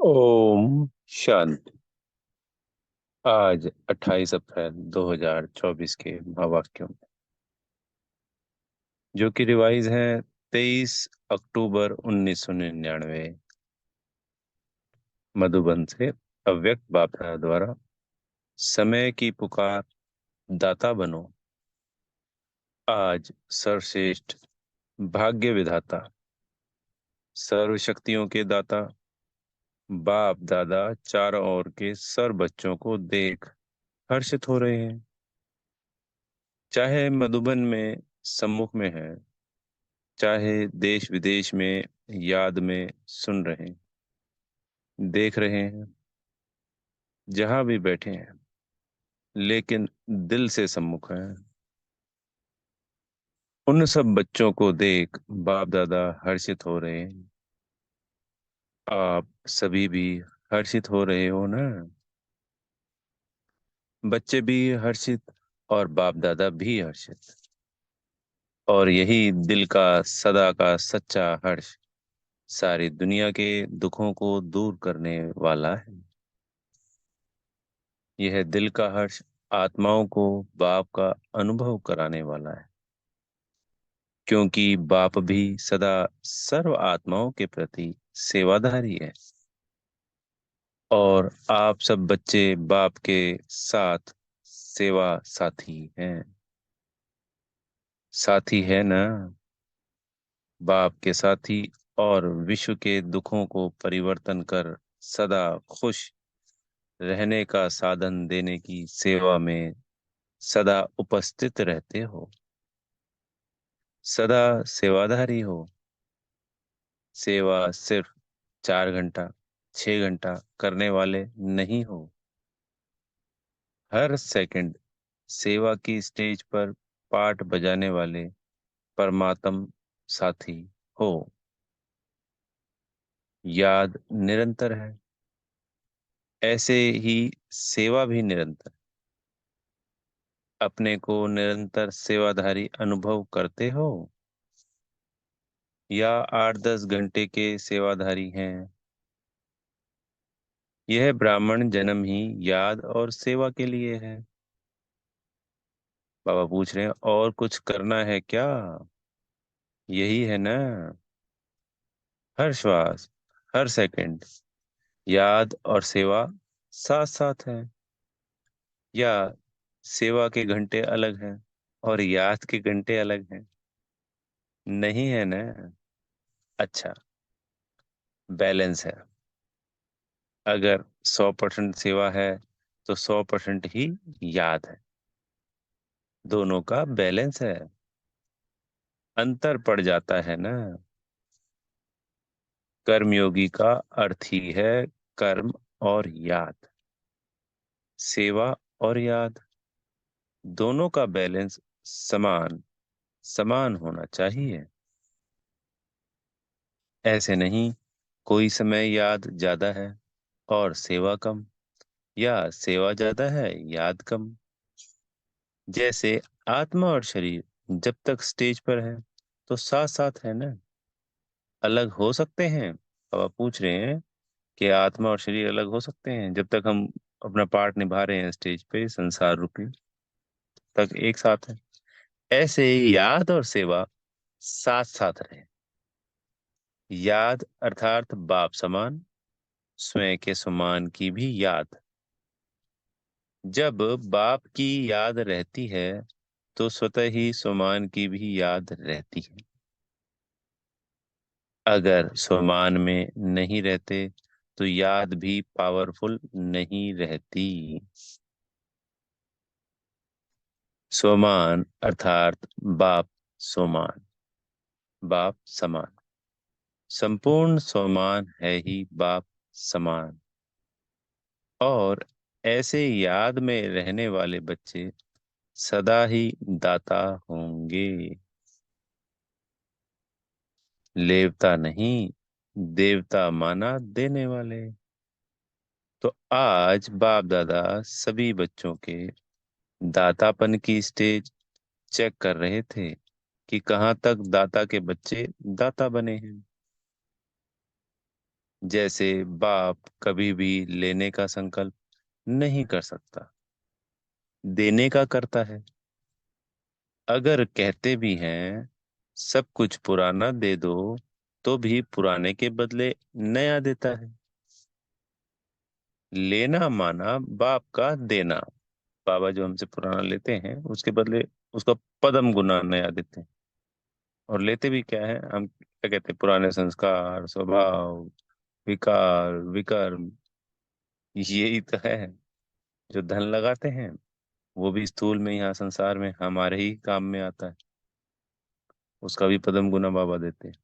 ओम शांति। आज 28 अप्रैल 2024 के महावाक्यों में, जो कि रिवाइज हैं 23 अक्टूबर 1999 मधुबन से अव्यक्त बापरा द्वारा। समय की पुकार, दाता बनो। आज सर्वश्रेष्ठ भाग्य विधाता, सर्व शक्तियों के दाता बाप दादा चारों ओर के सर्व बच्चों को देख हर्षित हो रहे हैं। चाहे मधुबन में सम्मुख में है, चाहे देश विदेश में याद में सुन रहे हैं, देख रहे हैं, जहां भी बैठे हैं, लेकिन दिल से सम्मुख हैं। उन सब बच्चों को देख बाप दादा हर्षित हो रहे हैं। आप सभी भी हर्षित हो रहे हो ना? बच्चे भी हर्षित और बाप दादा भी हर्षित। और यही दिल का सदा का सच्चा हर्ष सारी दुनिया के दुखों को दूर करने वाला है। यह दिल का हर्ष आत्माओं को बाप का अनुभव कराने वाला है, क्योंकि बाप भी सदा सर्व आत्माओं के प्रति सेवाधारी है। और आप सब बच्चे बाप के साथ सेवा साथी हैं। साथी है ना? बाप के साथी, और विश्व के दुखों को परिवर्तन कर सदा खुश रहने का साधन देने की सेवा में सदा उपस्थित रहते हो। सदा सेवाधारी हो। सेवा सिर्फ 4 घंटा 6 घंटा करने वाले नहीं हो। हर सेकंड सेवा की स्टेज पर पार्ट बजाने वाले परमात्म साथी हो। याद निरंतर है, ऐसे ही सेवा भी निरंतर। अपने को निरंतर सेवाधारी अनुभव करते हो, या 8-10 घंटे के सेवाधारी हैं? यह ब्राह्मण जन्म ही याद और सेवा के लिए है। बाबा पूछ रहे हैं, और कुछ करना है क्या? यही है ना? हर श्वास, हर सेकंड याद और सेवा साथ साथ है, या सेवा के घंटे अलग हैं और याद के घंटे अलग हैं? नहीं है ना? अच्छा, बैलेंस है। अगर 100% सेवा है तो 100% ही याद है। दोनों का बैलेंस है। अंतर पड़ जाता है ना? कर्मयोगी का अर्थ ही है कर्म और याद, सेवा और याद। दोनों का बैलेंस समान समान होना चाहिए। ऐसे नहीं, कोई समय याद ज्यादा है और सेवा कम, या सेवा ज्यादा है याद कम। जैसे आत्मा और शरीर जब तक स्टेज पर है तो साथ साथ है ना? अलग हो सकते हैं? अब आप पूछ रहे हैं कि आत्मा और शरीर अलग हो सकते हैं? जब तक हम अपना पार्ट निभा रहे हैं स्टेज पे संसार रूपी, तक एक साथ है। ऐसे ही याद और सेवा साथ साथ रहे। याद अर्थात बाप समान, स्वयं के समान की भी याद। जब बाप की याद रहती है तो स्वतः ही समान की भी याद रहती है। अगर समान में नहीं रहते तो याद भी पावरफुल नहीं रहती। समान अर्थात बाप समान, बाप समान। संपूर्ण समान है ही बाप समान। और ऐसे याद में रहने वाले बच्चे सदा ही दाता होंगे। लेवता नहीं, देवता माना देने वाले। तो आज बाप दादा सभी बच्चों के दातापन की स्टेज चेक कर रहे थे कि कहाँ तक दाता के बच्चे दाता बने हैं। जैसे बाप कभी भी लेने का संकल्प नहीं कर सकता, देने का करता है। अगर कहते भी हैं सब कुछ पुराना दे दो, तो भी पुराने के बदले नया देता है। लेना माना बाप का देना। बाबा जो हमसे पुराना लेते हैं उसके बदले उसका पदम गुना नया देते हैं। और लेते भी क्या है, हम क्या कहते हैं, पुराने संस्कार, स्वभाव, विकार, विकर्म, यही तो है जो धन लगाते हैं। वो भी स्थूल में यहाँ संसार में हमारे ही काम में आता है। उसका भी पदम गुना बाबा देते हैं।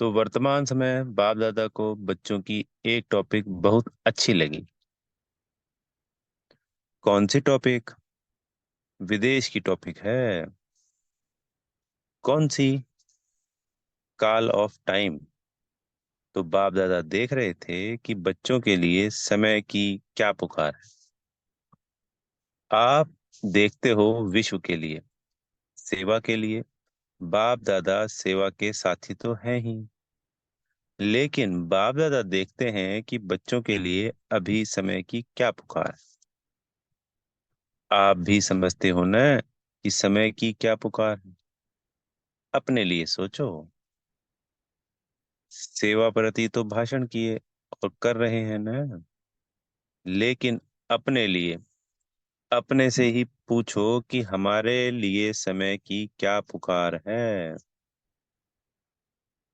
तो वर्तमान समय बाप दादा को बच्चों की एक टॉपिक बहुत अच्छी लगी। कौन सी टॉपिक? विदेश की टॉपिक है। कौन सी? Call of time. तो बाप दादा देख रहे थे कि बच्चों के लिए समय की क्या पुकार है। आप देखते हो विश्व के लिए, सेवा के लिए। बाप दादा सेवा के साथी तो हैं ही, लेकिन बाप दादा देखते हैं कि बच्चों के लिए अभी समय की क्या पुकार है। आप भी समझते हो ना कि समय की क्या पुकार है। अपने लिए सोचो। सेवा प्रति तो भाषण किए और कर रहे हैं ना, लेकिन अपने लिए अपने से ही पूछो कि हमारे लिए समय की क्या पुकार है।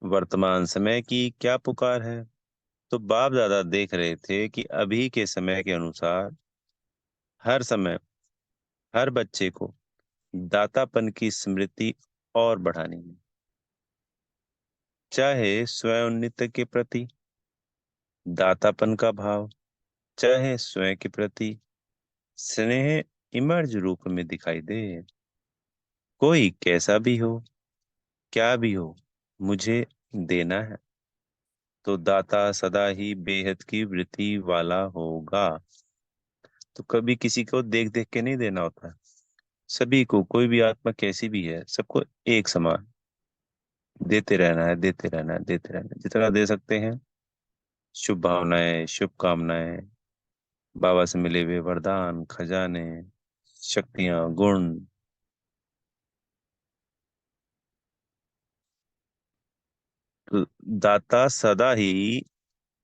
वर्तमान समय की क्या पुकार है? तो बाप दादा देख रहे थे कि अभी के समय के अनुसार हर समय हर बच्चे को दातापन की स्मृति और बढ़ानी है। चाहे स्वयं उन्नति के प्रति दातापन का भाव, चाहे स्वयं के प्रति स्नेह इमर्ज रूप में दिखाई दे। कोई कैसा भी हो, क्या भी हो, मुझे देना है। तो दाता सदा ही बेहद की वृत्ति वाला होगा। तो कभी किसी को देख देख के नहीं देना होता है। सभी को, कोई भी आत्मा कैसी भी है, सबको एक समान देते रहना है, देते रहना है, देते रहना है, जितना दे सकते हैं। शुभ भावनाएं, शुभकामनाएं, बाबा से मिले हुए वरदान, खजाने, शक्तियां, गुण। तो दाता सदा ही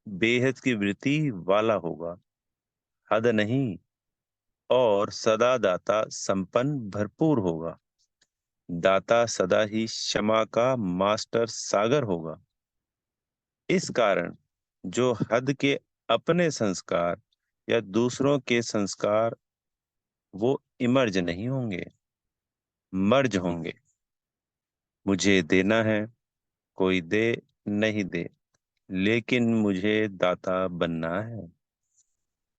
बेहद की वृत्ति वाला होगा, हद नहीं। और सदा दाता संपन्न भरपूर होगा। दाता सदा ही क्षमा का मास्टर सागर होगा। इस कारण जो हद के अपने संस्कार या दूसरों के संस्कार, वो इमर्ज नहीं होंगे, मर्ज होंगे। मुझे देना है, कोई दे नहीं दे, लेकिन मुझे दाता बनना है।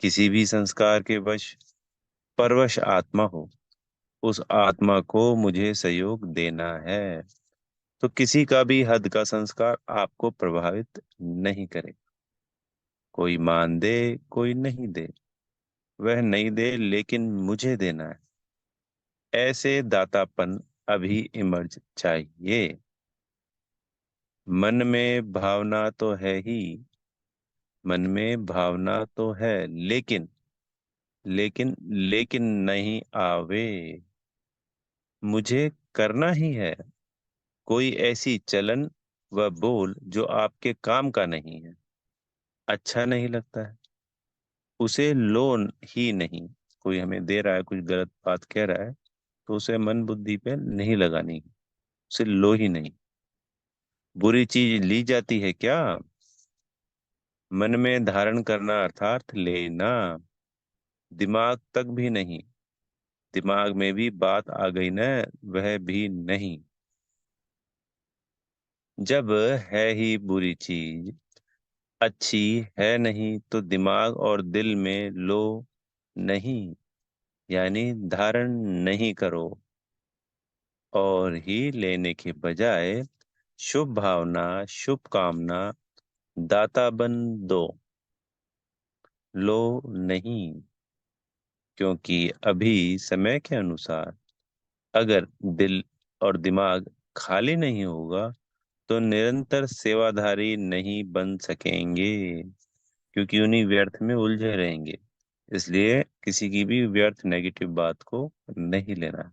किसी भी संस्कार के वश परवश आत्मा हो, उस आत्मा को मुझे सहयोग देना है। तो किसी का भी हद का संस्कार आपको प्रभावित नहीं करे। कोई मान दे, कोई नहीं दे, वह नहीं दे, लेकिन मुझे देना है। ऐसे दातापन अभी इमर्ज चाहिए। मन में भावना तो है ही, मन में भावना तो है, लेकिन लेकिन लेकिन नहीं आवे। मुझे करना ही है। कोई ऐसी चलन व बोल जो आपके काम का नहीं है, अच्छा नहीं लगता है, उसे लो ही नहीं। कोई हमें दे रहा है, कुछ गलत बात कह रहा है, तो उसे मन बुद्धि पे नहीं लगानी, उसे लो ही नहीं। बुरी चीज ली जाती है क्या? मन में धारण करना अर्थात लेना। दिमाग तक भी नहीं। दिमाग में भी बात आ गई न, वह भी नहीं। जब है ही बुरी चीज, अच्छी है नहीं, तो दिमाग और दिल में लो नहीं, यानी धारण नहीं करो। और ही लेने के बजाय शुभ भावना, शुभ कामना, दाता बन दो, लो नहीं। क्योंकि अभी समय के अनुसार अगर दिल और दिमाग खाली नहीं होगा, तो निरंतर सेवाधारी नहीं बन सकेंगे, क्योंकि उन्हीं व्यर्थ में उलझे रहेंगे। इसलिए किसी की भी व्यर्थ नेगेटिव बात को नहीं लेना।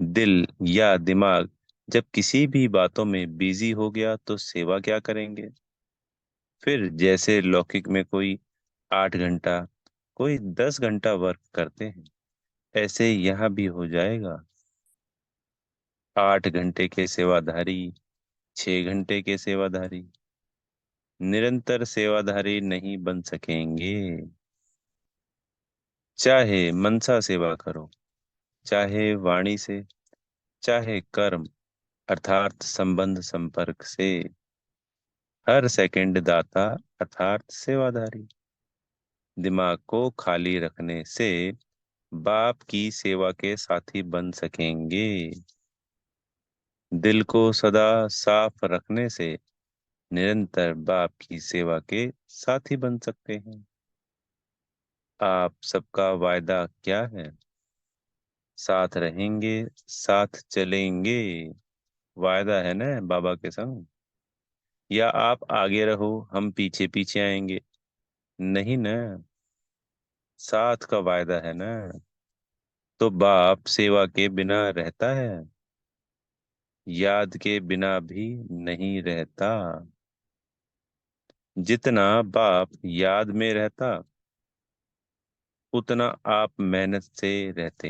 दिल या दिमाग जब किसी भी बातों में बिजी हो गया तो सेवा क्या करेंगे? फिर जैसे लौकिक में कोई 8 घंटा, कोई 10 घंटा वर्क करते हैं, ऐसे यहाँ भी हो जाएगा। 8 घंटे के सेवाधारी, 6 घंटे के सेवाधारी निरंतर सेवाधारी नहीं बन सकेंगे। चाहे मनसा सेवा करो, चाहे वाणी से, चाहे कर्म अर्थात संबंध संपर्क से, हर सेकंड दाता अर्थात सेवाधारी। दिमाग को खाली रखने से बाप की सेवा के साथी बन सकेंगे। दिल को सदा साफ रखने से निरंतर बाप की सेवा के साथी बन सकते हैं। आप सबका वायदा क्या है? साथ रहेंगे, साथ चलेंगे। वायदा है ना बाबा के संग? या आप आगे रहो, हम पीछे पीछे आएंगे? नहीं ना, साथ का वायदा है ना। तो बाप सेवा के बिना रहता है? याद के बिना भी नहीं रहता। जितना बाप याद में रहता, उतना आप मेहनत से रहते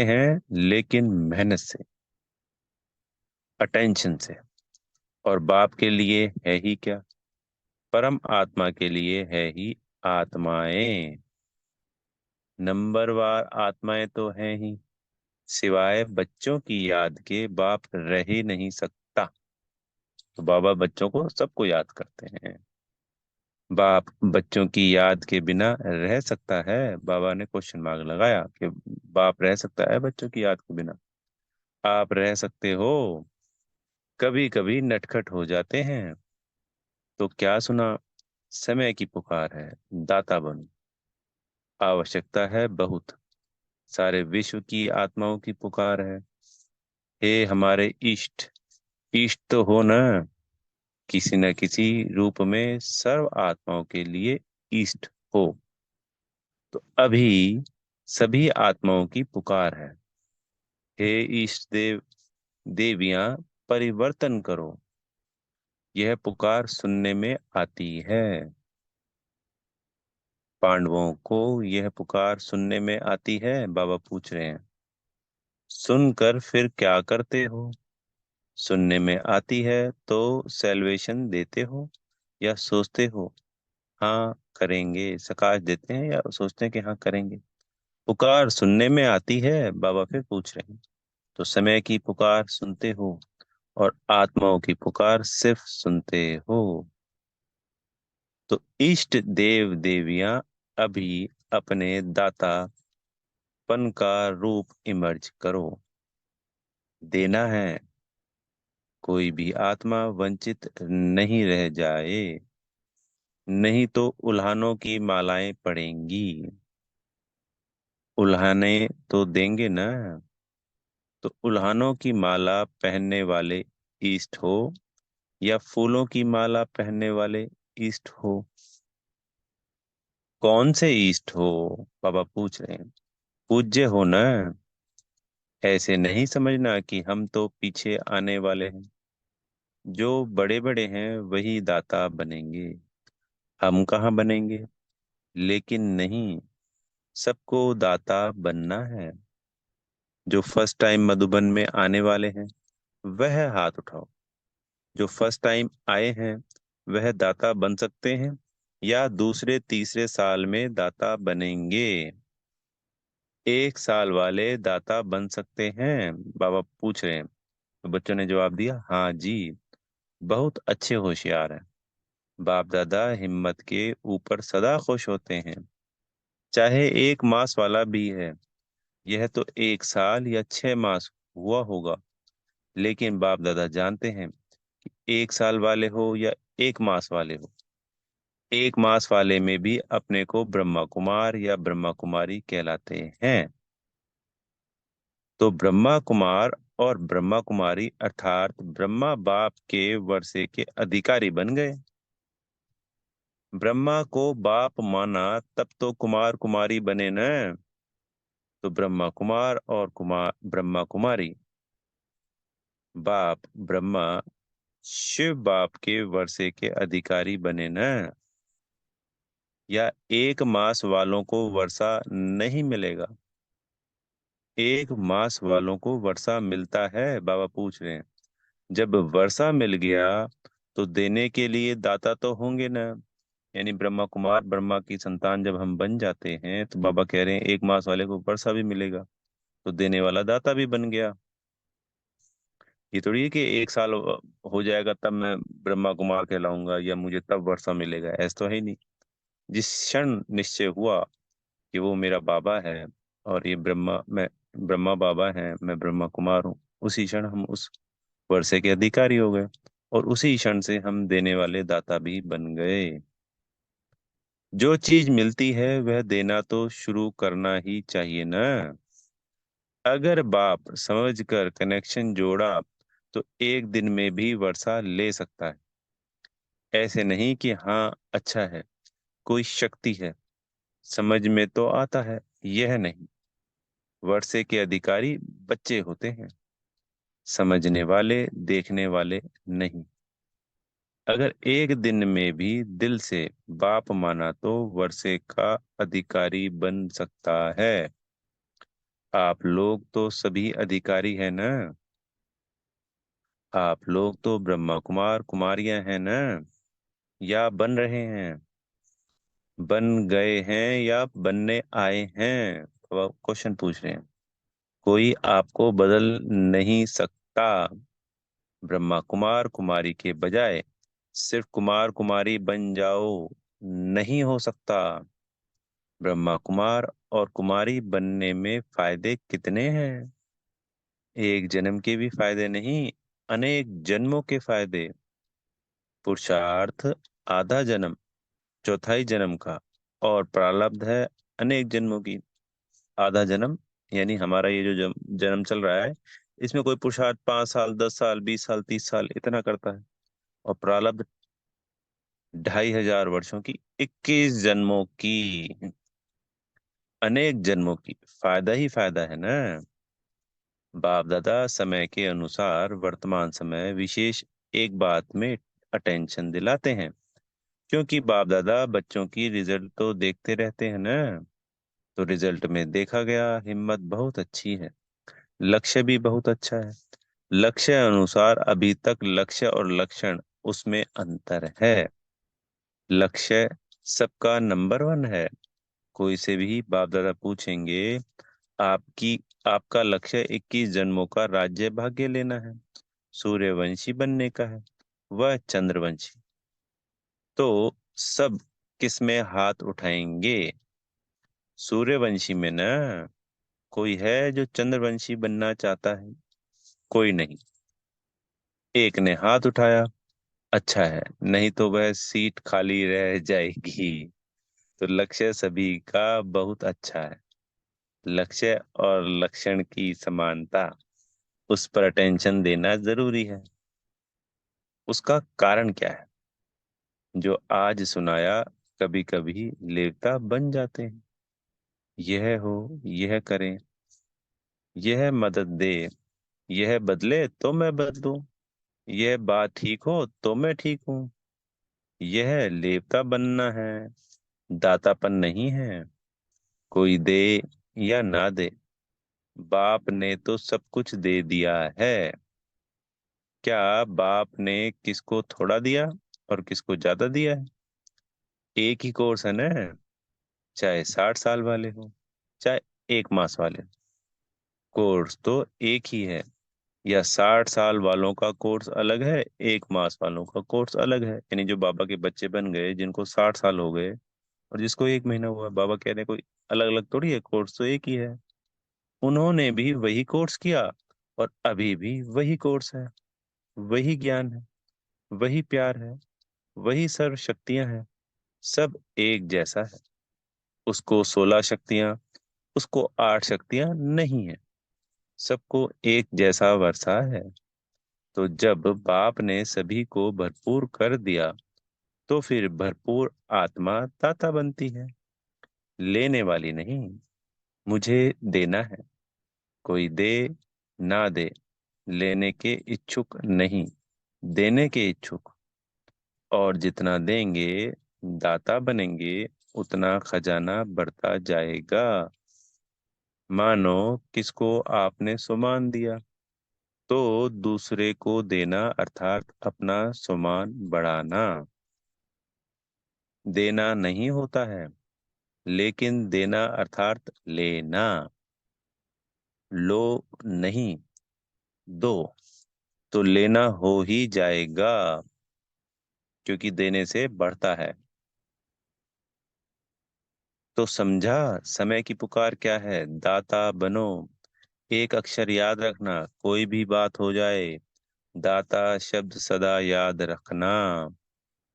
हैं लेकिन मेहनत से, अटेंशन से। और बाप के लिए है ही क्या? परम आत्मा के लिए है ही आत्माएं। नंबरवार आत्माएं तो हैं ही। सिवाय बच्चों की याद के बाप रह ही नहीं सकता। तो बाबा बच्चों को सबको याद करते हैं। बाप बच्चों की याद के बिना रह सकता है? बाबा ने क्वेश्चन मार्क लगाया कि बाप रह सकता है बच्चों की याद के बिना? आप रह सकते हो। कभी कभी नटखट हो जाते हैं तो क्या सुना? समय की पुकार है, दाता बनो। आवश्यकता है बहुत, सारे विश्व की आत्माओं की पुकार है। हे हमारे इष्ट, इष्ट तो हो ना, किसी न किसी रूप में सर्व आत्माओं के लिए इष्ट हो। तो अभी सभी आत्माओं की पुकार है। हे इष्ट देव देवियां, परिवर्तन करो। यह पुकार सुनने में आती है। पांडवों को यह पुकार सुनने में आती है? बाबा पूछ रहे हैं। सुनकर फिर क्या करते हो? सुनने में आती है तो सेल्वेशन देते हो या सोचते हो हाँ करेंगे, सकाश देते हैं या सोचते हैं कि हाँ करेंगे? पुकार सुनने में आती है, बाबा फिर पूछ रहे हैं। तो समय की पुकार सुनते हो और आत्माओं की पुकार सिर्फ सुनते हो। तो इष्ट देव देवियां अभी अपने दातापन का रूप इमर्ज करो। देना है, कोई भी आत्मा वंचित नहीं रह जाए, नहीं तो उल्हानों की मालाएं पड़ेंगी। उल्हाने तो देंगे ना? तो उल्हानों की माला पहनने वाले ईस्ट हो या फूलों की माला पहनने वाले ईस्ट हो? कौन से ईस्ट हो? बाबा पूछ रहे हैं। पूज्य हो ना? ऐसे नहीं समझना कि हम तो पीछे आने वाले हैं। जो बड़े बड़े हैं वही दाता बनेंगे, हम कहाँ बनेंगे। लेकिन नहीं, सबको दाता बनना है। जो फर्स्ट टाइम मधुबन में आने वाले हैं वह हाथ उठाओ। जो फर्स्ट टाइम आए हैं वह दाता बन सकते हैं या दूसरे तीसरे साल में दाता बनेंगे? 1 साल वाले दाता बन सकते हैं? बाबा पूछ रहे हैं। तो बच्चों ने जवाब दिया हाँ जी, बहुत अच्छे होशियार हैं। बाप दादा हिम्मत के ऊपर सदा खुश होते हैं। चाहे 1 मास वाला भी है, यह तो 1 साल या 6 मास हुआ होगा, लेकिन बाप दादा जानते हैं कि 1 साल वाले हो या 1 मास वाले हो, 1 मास वाले में भी अपने को ब्रह्मा कुमार या ब्रह्मा कुमारी कहलाते हैं। तो ब्रह्मा कुमार और ब्रह्मा कुमारी अर्थात ब्रह्मा बाप के वर्षे के अधिकारी बन गए। ब्रह्मा को बाप माना तब तो कुमार कुमारी बने न। तो ब्रह्मा कुमार और कुमार ब्रह्मा कुमारी। बाप ब्रह्मा शिव बाप के वर्षे के अधिकारी बने न। या एक मास वालों को वर्षा नहीं मिलेगा। एक मास वालों को वर्षा मिलता है, बाबा पूछ रहे हैं। जब वर्षा मिल गया तो देने के लिए दाता तो होंगे ना। यानी ब्रह्मा कुमार ब्रह्मा की संतान जब हम बन जाते हैं तो बाबा कह रहे हैं एक मास वाले को वर्षा भी मिलेगा, तो देने वाला दाता भी बन गया। ये थोड़ी है कि एक साल हो जाएगा तब मैं ब्रह्मा कुमार कहलाऊंगा या मुझे तब वर्षा मिलेगा, ऐसा तो है ही नहीं। जिस क्षण निश्चय हुआ कि वो मेरा बाबा है और ये मैं ब्रह्मा बाबा है, मैं ब्रह्मा कुमार हूँ, उसी क्षण हम उस वर्षे के अधिकारी हो गए। और उसी क्षण से हम देने वाले दाता भी बन गए। जो चीज मिलती है वह देना तो शुरू करना ही चाहिए ना। अगर बाप समझकर कनेक्शन जोड़ा तो एक दिन में भी वर्षा ले सकता है। ऐसे नहीं कि हाँ अच्छा है, कोई शक्ति है, समझ में तो आता है, यह नहीं। वर्षे के अधिकारी बच्चे होते हैं, समझने वाले देखने वाले नहीं। अगर एक दिन में भी दिल से बाप माना तो वर्षे का अधिकारी बन सकता है। आप लोग तो सभी अधिकारी हैं ना। आप लोग तो ब्रह्मा कुमार कुमारियां हैं ना, या बन रहे हैं, बन गए हैं या बनने आए हैं। अब आप क्वेश्चन पूछ रहे हैं। कोई आपको बदल नहीं सकता। ब्रह्मा कुमार कुमारी के बजाय सिर्फ कुमार कुमारी बन जाओ, नहीं हो सकता। ब्रह्मा कुमार और कुमारी बनने में फायदे कितने हैं। एक जन्म के भी फायदे नहीं, अनेक जन्मों के फायदे। पुरुषार्थ आधा जन्म, चौथाई जन्म का, और प्रारब्ध है अनेक जन्मों की। आधा जन्म यानी हमारा ये जो जन्म चल रहा है, इसमें कोई पुरुषार्थ 5 साल 10 साल 20 साल 30 साल इतना करता है। और प्रारब्ध 2500 वर्षों की, 21 जन्मों की, अनेक जन्मों की। फायदा ही फायदा है ना। बाप दादा समय के अनुसार वर्तमान समय विशेष एक बात में अटेंशन दिलाते हैं। क्योंकि बाप दादा बच्चों की रिजल्ट तो देखते रहते हैं ना। तो रिजल्ट में देखा गया हिम्मत बहुत अच्छी है, लक्ष्य भी बहुत अच्छा है। लक्ष्य अनुसार अभी तक लक्ष्य और लक्षण उसमें अंतर है। लक्ष्य सबका नंबर 1 है। कोई से भी बाप दादा पूछेंगे आपकी आपका लक्ष्य 21 जन्मों का राज्य भाग्य लेना है, सूर्यवंशी बनने का है, वह चंद्रवंशी। तो सब किस में हाथ उठाएंगे। सूर्यवंशी में ना। कोई है जो चंद्रवंशी बनना चाहता है? कोई नहीं। एक ने हाथ उठाया, अच्छा है, नहीं तो वह सीट खाली रह जाएगी। तो लक्ष्य सभी का बहुत अच्छा है। लक्ष्य और लक्षण की समानता, उस पर अटेंशन देना जरूरी है। उसका कारण क्या है? जो आज सुनाया, कभी कभी लेवता बन जाते हैं। यह हो, यह करें, यह मदद दे, यह बदले तो मैं बदलूं, यह बात ठीक हो तो मैं ठीक हूं। यह लेवता बनना है, दातापन नहीं है। कोई दे या ना दे, बाप ने तो सब कुछ दे दिया है। क्या बाप ने किसको थोड़ा दिया और किसको ज्यादा दिया है? एक ही कोर्स है ना। चाहे 60 साल वाले हो, चाहे एक मास वाले हो, कोर्स तो एक ही है। या 60 साल वालों का कोर्स अलग है, एक मास वालों का कोर्स अलग है। यानी जो बाबा के बच्चे बन गए जिनको 60 साल हो गए और जिसको एक महीना हुआ, बाबा कह रहे हैं कोई अलग अलग थोड़ी है, कोर्स तो एक ही है। उन्होंने भी वही कोर्स किया और अभी भी वही कोर्स है। वही ज्ञान है, वही प्यार है, वही सर्व शक्तियां हैं। सब एक जैसा है। उसको 16 शक्तियां, उसको 8 शक्तियां नहीं है। सबको एक जैसा वर्षा है। तो जब बाप ने सभी को भरपूर कर दिया तो फिर भरपूर आत्मा दाता बनती है, लेने वाली नहीं। मुझे देना है, कोई दे ना दे, लेने के इच्छुक नहीं, देने के इच्छुक। और जितना देंगे दाता बनेंगे, उतना खजाना बढ़ता जाएगा। मानो किसको आपने सुमान दिया तो दूसरे को देना अर्थात अपना सुमान बढ़ाना। देना नहीं होता है, लेकिन देना अर्थात लेना। लो नहीं, दो, तो लेना हो ही जाएगा, क्योंकि देने से बढ़ता है। तो समझा समय की पुकार क्या है? दाता बनो। एक अक्षर याद रखना, कोई भी बात हो जाए, दाता शब्द सदा याद रखना।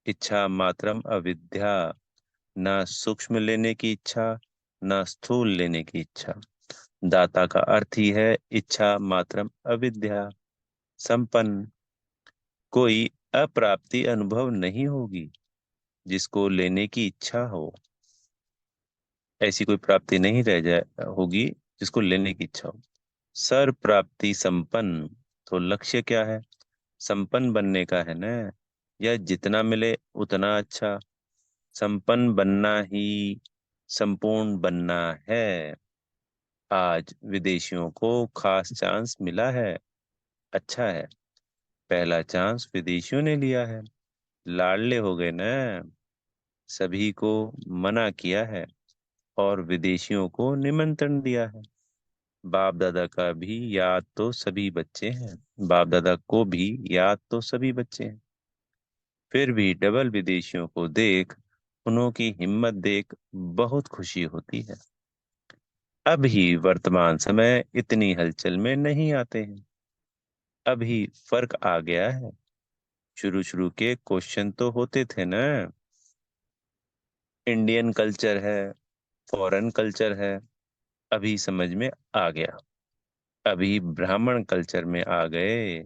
इच्छा मात्रम अविद्या, ना सूक्ष्म लेने की इच्छा, ना स्थूल लेने की इच्छा। दाता का अर्थ ही है इच्छा मात्रम अविद्या, संपन्न। कोई अप्राप्ति अनुभव नहीं होगी जिसको लेने की इच्छा हो। ऐसी कोई प्राप्ति नहीं रह जाए होगी जिसको लेने की इच्छा हो। सर प्राप्ति संपन्न, तो लक्ष्य क्या है? संपन्न बनने का है ना, या जितना मिले उतना अच्छा। संपन्न बनना ही संपूर्ण बनना है। आज विदेशियों को खास चांस मिला है, अच्छा है। पहला चांस विदेशियों ने लिया है, लाडले हो गए ना। सभी को मना किया है और विदेशियों को निमंत्रण दिया है। बाप दादा का भी याद तो सभी बच्चे हैं, बाप दादा को भी याद तो सभी बच्चे हैं। फिर भी डबल विदेशियों को देख, उन्हों की हिम्मत देख बहुत खुशी होती है। अभी वर्तमान समय इतनी हलचल में नहीं आते हैं, अभी फर्क आ गया है। शुरू शुरू के क्वेश्चन तो होते थे ना, इंडियन कल्चर है, फॉरेन कल्चर है। अभी समझ में आ गया। अभी ब्राह्मण कल्चर में आ गए,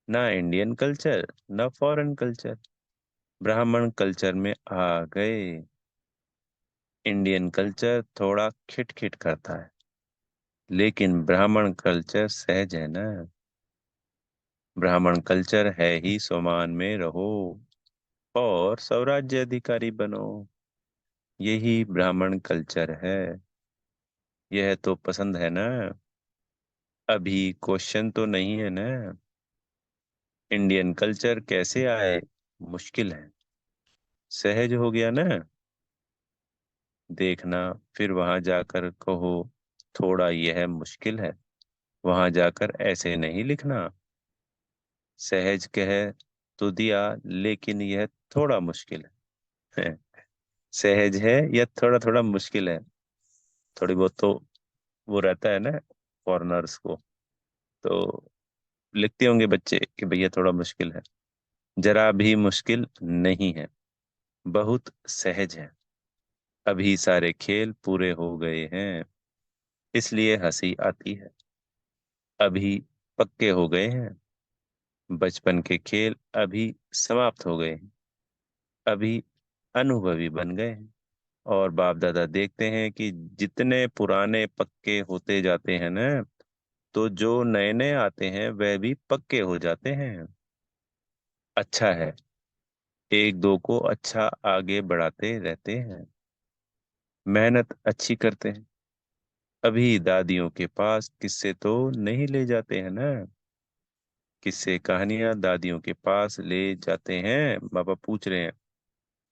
ना इंडियन कल्चर ना फॉरेन कल्चर, ब्राह्मण कल्चर में आ गए। इंडियन कल्चर थोड़ा खिटखिट करता है, लेकिन ब्राह्मण कल्चर सहज है ना। ब्राह्मण कल्चर है ही स्वमान में रहो और स्वराज्य अधिकारी बनो, यही ब्राह्मण कल्चर है। यह तो पसंद है ना। अभी क्वेश्चन तो नहीं है ना, इंडियन कल्चर कैसे आए? मुश्किल है, सहज हो गया ना। देखना, फिर वहां जाकर कहो थोड़ा यह मुश्किल है, वहां जाकर ऐसे नहीं लिखना। सहज कहे तो दिया, लेकिन यह थोड़ा मुश्किल है। सहज है या थोड़ा थोड़ा मुश्किल है? थोड़ी बहुत तो वो रहता है ना फॉरेनर्स को, तो लिखते होंगे बच्चे कि भैया थोड़ा मुश्किल है। जरा भी मुश्किल नहीं है, बहुत सहज है। अभी सारे खेल पूरे हो गए हैं, इसलिए हंसी आती है। अभी पक्के हो गए हैं, बचपन के खेल अभी समाप्त हो गए हैं। अभी अनुभवी बन गए हैं। और बाप दादा देखते हैं कि जितने पुराने पक्के होते जाते हैं ना, तो जो नए नए आते हैं वह भी पक्के हो जाते हैं। अच्छा है, एक दो को अच्छा आगे बढ़ाते रहते हैं, मेहनत अच्छी करते हैं। अभी दादियों के पास किस्से तो नहीं ले जाते हैं ना। किस्से कहानियां दादियों के पास ले जाते हैं, पापा पूछ रहे हैं,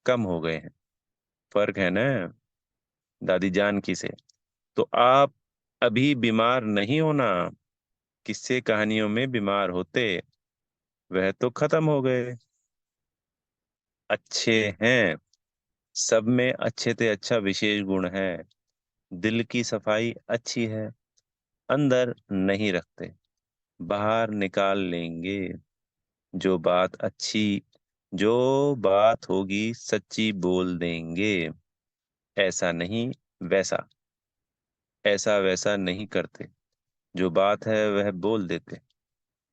कम हो गए हैं। फर्क है ना दादी जानकी से। तो आप अभी बीमार नहीं होना, किस्से कहानियों में बीमार होते, वह तो खत्म हो गए। अच्छे हैं, सब में अच्छे से अच्छा विशेष गुण है। दिल की सफाई अच्छी है, अंदर नहीं रखते, बाहर निकाल लेंगे। जो बात अच्छी, जो बात होगी सच्ची बोल देंगे। ऐसा नहीं वैसा, ऐसा वैसा नहीं करते। जो बात है वह बोल देते।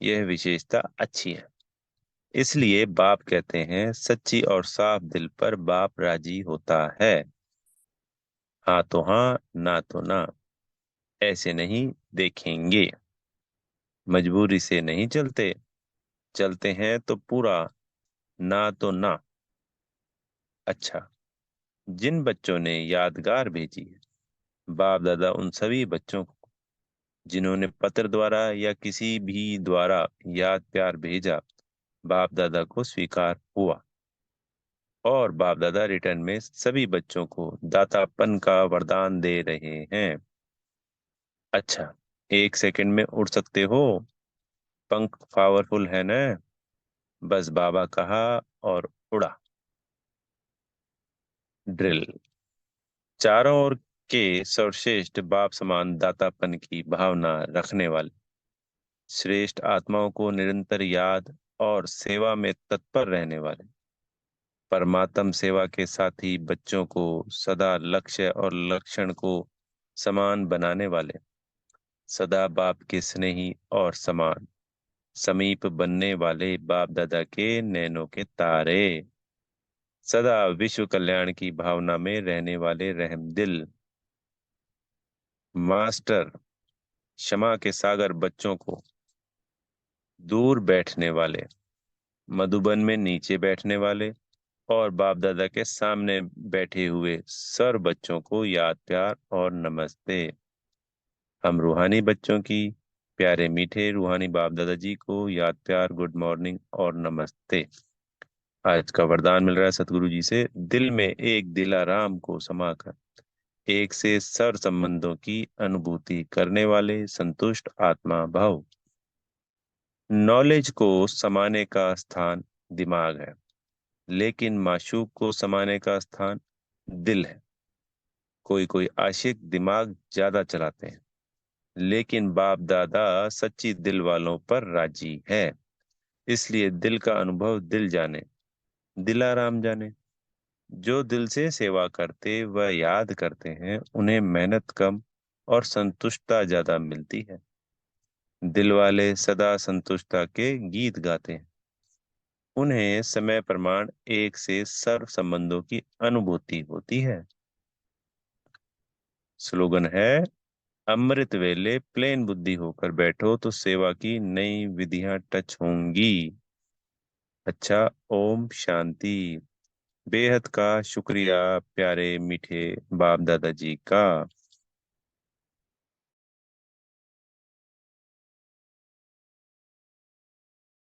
यह विशेषता अच्छी है। इसलिए बाप कहते हैं, सच्ची और साफ दिल पर बाप राजी होता है। हाँ तो हाँ, ना तो ना, ऐसे नहीं देखेंगे। मजबूरी से नहीं चलते, चलते हैं तो पूरा, ना तो ना। अच्छा, जिन बच्चों ने यादगार भेजी है, बाप दादा उन सभी बच्चों को जिन्होंने पत्र द्वारा या किसी भी द्वारा याद प्यार भेजा, बाप दादा को स्वीकार हुआ। और बाप दादा रिटर्न में सभी बच्चों को दातापन का वरदान दे रहे हैं। अच्छा, 1 सेकंड में उड़ सकते हो, पंख पावरफुल है ना? बस बाबा कहा और उड़ा। ड्रिल। चारों ओर के सर्वश्रेष्ठ बाप समान दातापन की भावना रखने वाले श्रेष्ठ आत्माओं को निरंतर याद और सेवा में तत्पर रहने वाले परमात्म सेवा के साथी बच्चों को सदा लक्ष्य और लक्षण को समान बनाने वाले सदा बाप के स्नेही और समान समीप बनने वाले बाप दादा के नैनों के तारे, सदा विश्व कल्याण की भावना में रहने वाले रहमदिल मास्टर, क्षमा के सागर बच्चों को दूर बैठने वाले, मधुबन में नीचे बैठने वाले और बाप दादा के सामने बैठे हुए सर बच्चों को याद प्यार और नमस्ते। हम रूहानी बच्चों की प्यारे मीठे रूहानी बाप दादाजी को याद प्यार, गुड मॉर्निंग और नमस्ते। आज का वरदान मिल रहा है सतगुरु जी से, दिल में एक दिलाराम को समाकर एक से सर संबंधों की अनुभूति करने वाले संतुष्ट आत्मा भाव। नॉलेज को समाने का स्थान दिमाग है, लेकिन माशूक को समाने का स्थान दिल है। कोई कोई आशिक दिमाग ज्यादा चलाते हैं, लेकिन बाप दादा सच्ची दिल वालों पर राजी है। इसलिए दिल का अनुभव दिल जाने, दिलाराम जाने। जो दिल से सेवा करते व याद करते हैं, उन्हें मेहनत कम और संतुष्टता ज्यादा मिलती है। दिल वाले सदा संतुष्टता के गीत गाते हैं। उन्हें समय प्रमाण एक से सर्व संबंधों की अनुभूति होती है। स्लोगन है, अमृत वेले प्लेन बुद्धि होकर बैठो तो सेवा की नई विधियां टच होंगी। अच्छा, ओम शांति। बेहद का शुक्रिया प्यारे मीठे बाप दादाजी का।